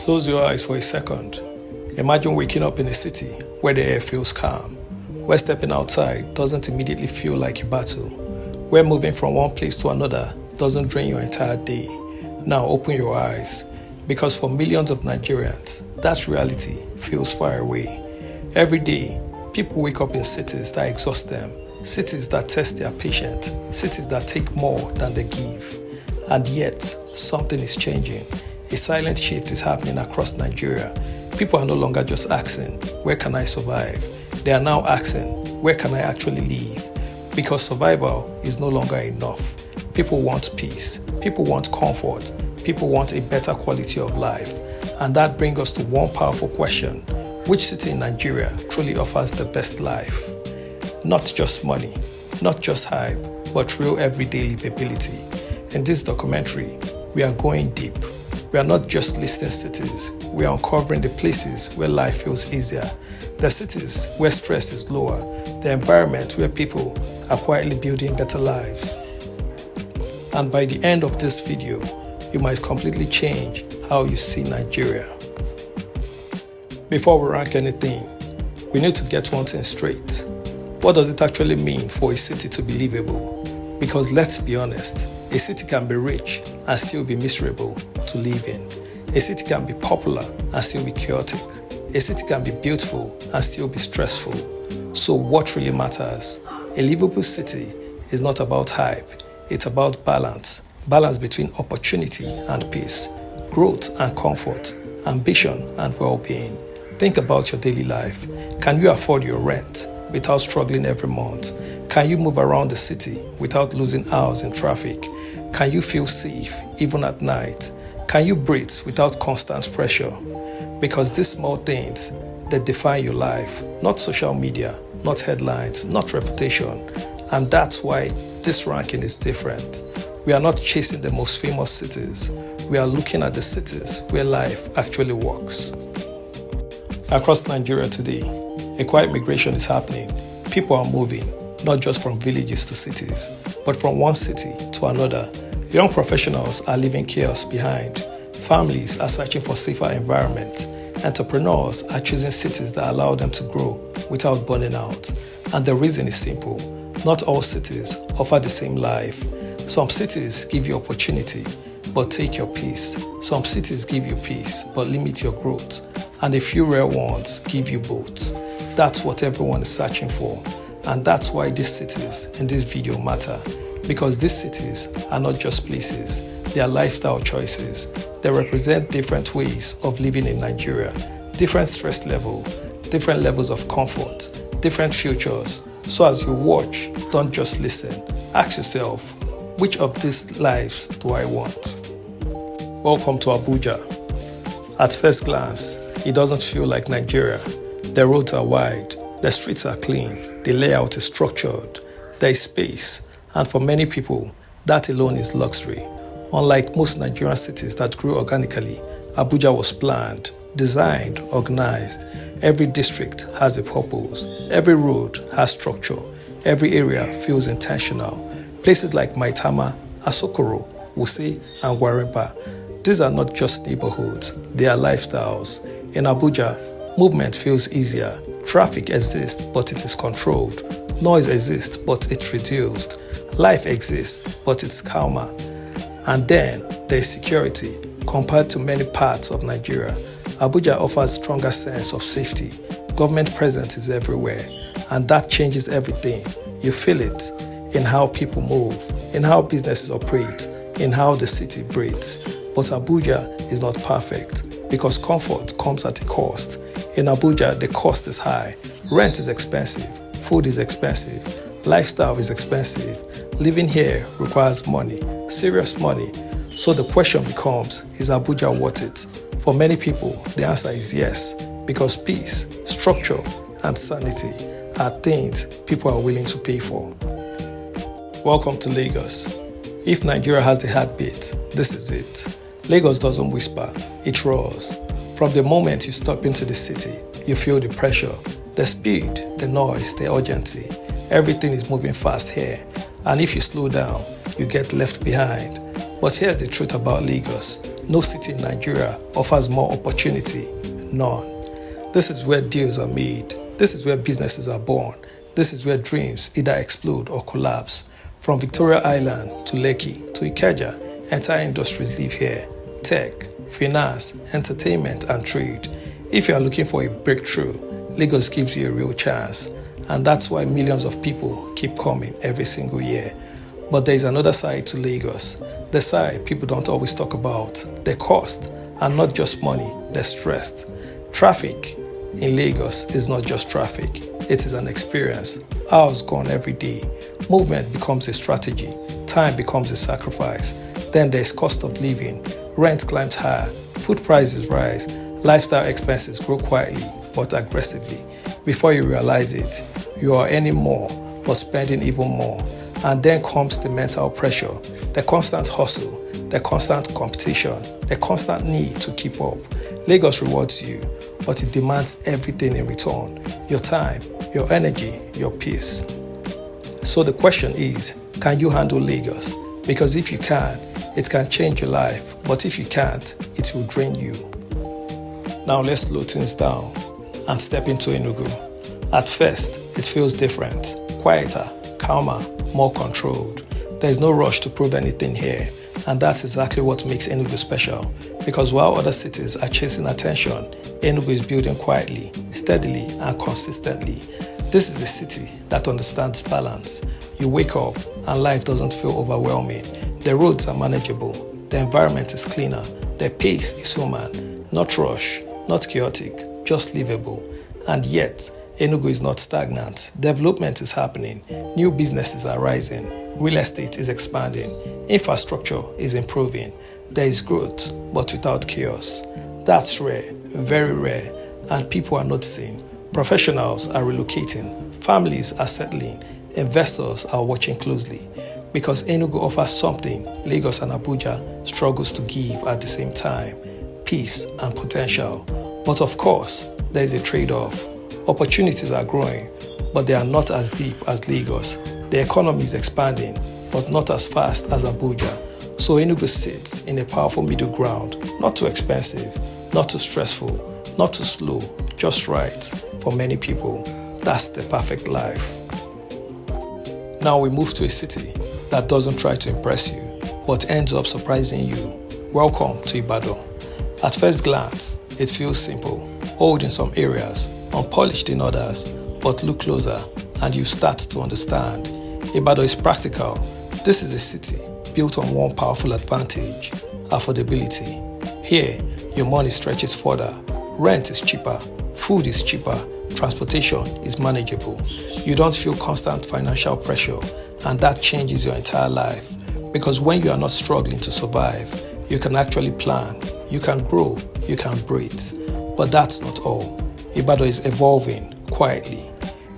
Close your eyes for a second. Imagine waking up in a city where the air feels calm, where stepping outside doesn't immediately feel like a battle, where moving from one place to another doesn't drain your entire day. Now open your eyes, because for millions of Nigerians, that reality feels far away. Every day, people wake up in cities that exhaust them, cities that test their patience, cities that take more than they give. And yet, something is changing. A silent shift is happening across Nigeria. People are no longer just asking, where can I survive? They are now asking, where can I actually live? Because survival is no longer enough. People want peace. People want comfort. People want a better quality of life. And that brings us to one powerful question. Which city in Nigeria truly offers the best life? Not just money, not just hype, but real everyday livability. In this documentary, we are going deep. We are not just listing cities, we are uncovering the places where life feels easier, the cities where stress is lower, the environment where people are quietly building better lives. And by the end of this video, you might completely change how you see Nigeria. Before we rank anything, we need to get one thing straight. What does it actually mean for a city to be livable? Because let's be honest, a city can be rich and still be miserable to live in. A city can be popular and still be chaotic. A city can be beautiful and still be stressful. So what really matters? A livable city is not about hype. It's about balance. Balance between opportunity and peace, growth and comfort, ambition and well-being. Think about your daily life. Can you afford your rent without struggling every month? Can you move around the city without losing hours in traffic? Can you feel safe even at night? Can you breathe without constant pressure? Because these small things, they define your life, not social media, not headlines, not reputation. And that's why this ranking is different. We are not chasing the most famous cities. We are looking at the cities where life actually works. Across Nigeria today, a quiet migration is happening. People are moving, not just from villages to cities, but from one city to another. Young professionals are leaving chaos behind. Families are searching for safer environments. Entrepreneurs are choosing cities that allow them to grow without burning out. And the reason is simple. Not all cities offer the same life. Some cities give you opportunity, but take your peace. Some cities give you peace, but limit your growth. And a few rare ones give you both. That's what everyone is searching for. And that's why these cities in this video matter. Because these cities are not just places, they are lifestyle choices. They represent different ways of living in Nigeria, different stress level, different levels of comfort, different futures. So as you watch, don't just listen. Ask yourself, which of these lives do I want? Welcome to Abuja. At first glance, it doesn't feel like Nigeria. The roads are wide, the streets are clean, the layout is structured, there is space, and for many people, that alone is luxury. Unlike most Nigerian cities that grew organically, Abuja was planned, designed, organized. Every district has a purpose, every road has structure, every area feels intentional. Places like Maitama, Asokoro, Wuse, and Gwarinpa, these are not just neighborhoods, they are lifestyles. In Abuja, movement feels easier. Traffic exists, but it is controlled. Noise exists, but it's reduced. Life exists, but it's calmer. And then there is security. Compared to many parts of Nigeria, Abuja offers a stronger sense of safety. Government presence is everywhere, and that changes everything. You feel it in how people move, in how businesses operate, in how the city breathes. But Abuja is not perfect because comfort comes at a cost. In Abuja, the cost is high. Rent is expensive, food is expensive, lifestyle is expensive. Living here requires money, serious money. So the question becomes, is Abuja worth it? For many people, the answer is yes, because peace, structure, and sanity are things people are willing to pay for. Welcome to Lagos. If Nigeria has the heartbeat, this is it. Lagos doesn't whisper, it roars. From the moment you step into the city, you feel the pressure, the speed, the noise, the urgency. Everything is moving fast here. And if you slow down, you get left behind. But here's the truth about Lagos. No city in Nigeria offers more opportunity. None. This is where deals are made. This is where businesses are born. This is where dreams either explode or collapse. From Victoria Island to Lekki to Ikeja, entire industries live here. Tech, finance, entertainment, and trade. If you are looking for a breakthrough, Lagos gives you a real chance. And that's why millions of people keep coming every single year. But there is another side to Lagos. The side people don't always talk about. The cost, and not just money, they're stressed. Traffic in Lagos is not just traffic. It is an experience. Hours gone every day. Movement becomes a strategy. Time becomes a sacrifice. Then there's cost of living. Rent climbs higher. Food prices rise. Lifestyle expenses grow quietly but aggressively. Before you realize it, you are earning more but spending even more. And then comes the mental pressure, the constant hustle, the constant competition, the constant need to keep up. Lagos rewards you, but it demands everything in return. Your time, your energy, your peace. So the question is, can you handle Lagos? Because if you can, it can change your life. But if you can't, it will drain you. Now let's slow things down and step into Enugu. At first, it feels different, quieter, calmer, more controlled. There is no rush to prove anything here, and that's exactly what makes Enugu special. Because while other cities are chasing attention, Enugu is building quietly, steadily, and consistently. This is a city that understands balance. You wake up and life doesn't feel overwhelming. The roads are manageable, the environment is cleaner, the pace is human, not rush, not chaotic, just livable. And yet, Enugu is not stagnant. Development is happening. New businesses are rising. Real estate is expanding. Infrastructure is improving. There is growth, but without chaos. That's rare, very rare, and people are noticing. Professionals are relocating. Families are settling. Investors are watching closely. Because Enugu offers something Lagos and Abuja struggles to give at the same time: peace and potential. But of course, there is a trade-off. Opportunities are growing, but they are not as deep as Lagos. The economy is expanding, but not as fast as Abuja. So Enugu sits in a powerful middle ground, not too expensive, not too stressful, not too slow, just right for many people. That's the perfect life. Now we move to a city that doesn't try to impress you, but ends up surprising you. Welcome to Ibadan. At first glance, it feels simple, old in some areas, unpolished in others, but look closer and you start to understand. Ibadan is practical. This is a city built on one powerful advantage: affordability. Here, your money stretches further. Rent is cheaper, food is cheaper, transportation is manageable. You don't feel constant financial pressure, and that changes your entire life. Because when you are not struggling to survive, you can actually plan, you can grow, you can breathe. But that's not all. Ibadan is evolving quietly.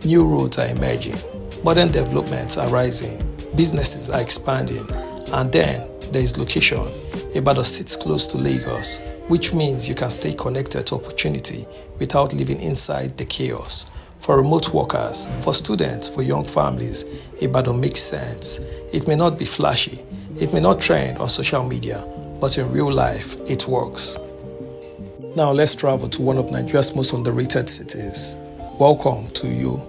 New roads are emerging. Modern developments are rising. Businesses are expanding. And then there is location. Ibadan sits close to Lagos, which means you can stay connected to opportunity without living inside the chaos. For remote workers, for students, for young families, Ibadan makes sense. It may not be flashy. It may not trend on social media, but in real life, it works. Now let's travel to one of Nigeria's most underrated cities. Welcome to you.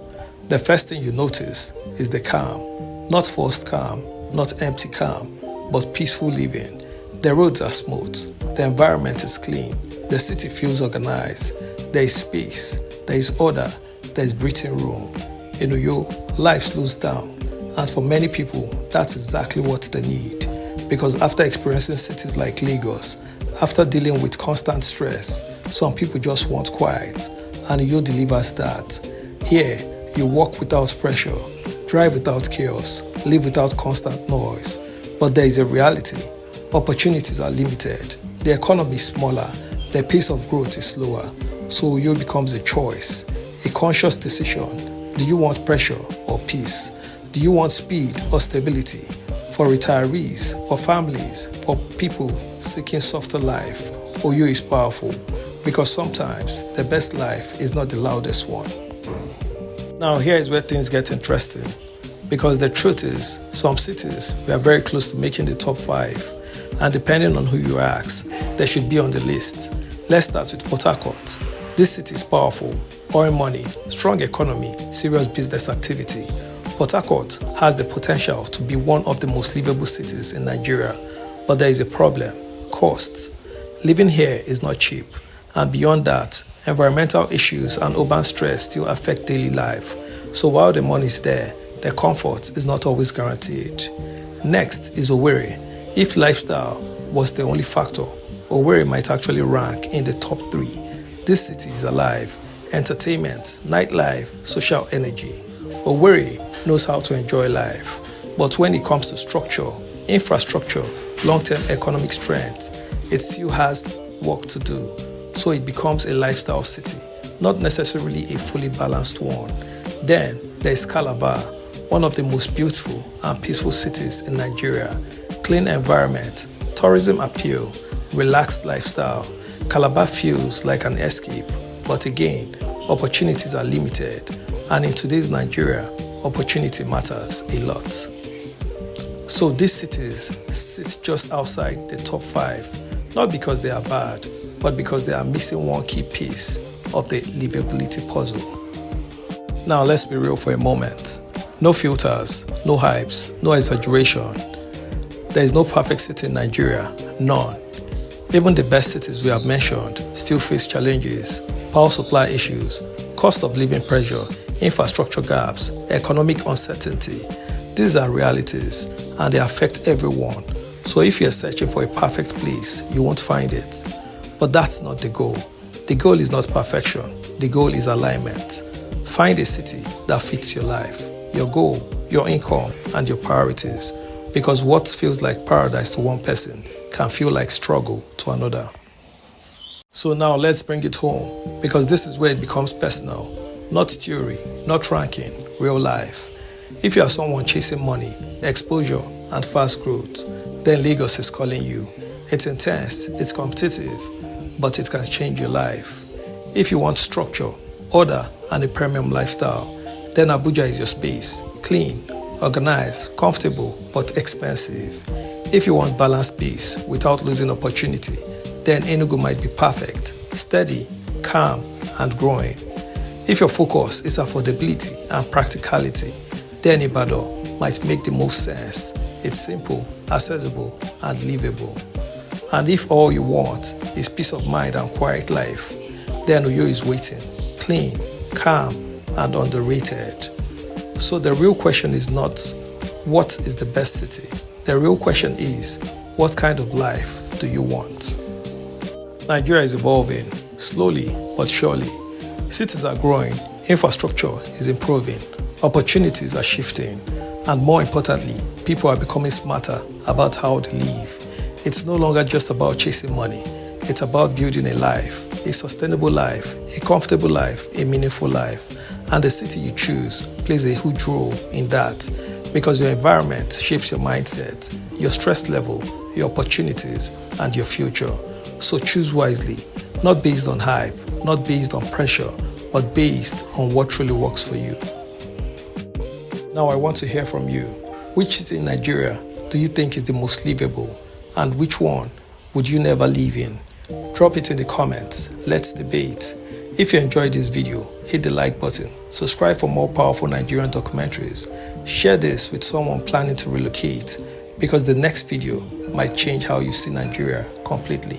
The first thing you notice is the calm. Not forced calm, not empty calm, but peaceful living. The roads are smooth. The environment is clean. The city feels organized. There is space. There is order. There is breathing room. In Uyo, life slows down. And for many people, that's exactly what they need. Because after experiencing cities like Lagos, after dealing with constant stress, some people just want quiet, and Uyo delivers that. Here, you walk without pressure, drive without chaos, live without constant noise. But there is a reality. Opportunities are limited. The economy is smaller. The pace of growth is slower. So Uyo becomes a choice, a conscious decision. Do you want pressure or peace? Do you want speed or stability? For retirees, for families, for people seeking softer life, Uyo is powerful because sometimes the best life is not the loudest one. Now here is where things get interesting, because the truth is, some cities we are very close to making the top 5. and depending on who you ask, they should be on the list. Let's start with Port Harcourt. This city is powerful, oil money, strong economy, serious business activity. Port Harcourt has the potential to be one of the most livable cities in Nigeria, but there is a problem: cost. Living here is not cheap, and beyond that, environmental issues and urban stress still affect daily life. So while the money is there, the comfort is not always guaranteed. Next is Owerri. If lifestyle was the only factor, Owerri might actually rank in the top 3. This city is alive: entertainment, nightlife, social energy. Owerri knows how to enjoy life, but when it comes to structure, infrastructure, long-term economic strength, it still has work to do. So it becomes a lifestyle city, not necessarily a fully balanced one. Then there is Calabar, one of the most beautiful and peaceful cities in Nigeria. Clean environment, tourism appeal, relaxed lifestyle. Calabar feels like an escape, but again, opportunities are limited, and in today's Nigeria, opportunity matters a lot. So these cities sit just outside the top 5, not because they are bad, but because they are missing one key piece of the livability puzzle. Now let's be real for a moment. No filters, no hypes, no exaggeration. There is no perfect city in Nigeria, none. Even the best cities we have mentioned still face challenges: power supply issues, cost of living pressure, infrastructure gaps, economic uncertainty. These are realities and they affect everyone. So if you're searching for a perfect place, you won't find it. But that's not the goal. The goal is not perfection. The goal is alignment. Find a city that fits your life, your goal, your income, and your priorities. Because what feels like paradise to one person can feel like struggle to another. So now let's bring it home, because this is where it becomes personal. Not theory, not ranking, real life. If you are someone chasing money, exposure, and fast growth, then Lagos is calling you. It's intense, it's competitive, but it can change your life. If you want structure, order, and a premium lifestyle, then Abuja is your space. Clean, organized, comfortable, but expensive. If you want balanced peace without losing opportunity, then Enugu might be perfect, steady, calm, and growing. If your focus is affordability and practicality, then Ibadan might make the most sense. It's simple, accessible, and livable. And if all you want is peace of mind and quiet life, then Uyo is waiting, clean, calm, and underrated. So the real question is not, what is the best city? The real question is, what kind of life do you want? Nigeria is evolving, slowly but surely. Cities are growing, infrastructure is improving, opportunities are shifting, and more importantly, people are becoming smarter about how to live. It's no longer just about chasing money. It's about building a life, a sustainable life, a comfortable life, a meaningful life. And the city you choose plays a huge role in that, because your environment shapes your mindset, your stress level, your opportunities, and your future. So choose wisely, not based on hype, not based on pressure, but based on what truly works for you. Now I want to hear from you. Which city in Nigeria do you think is the most livable? And which one would you never live in? Drop it in the comments. Let's debate. If you enjoyed this video, hit the like button. Subscribe for more powerful Nigerian documentaries. Share this with someone planning to relocate, because the next video might change how you see Nigeria completely.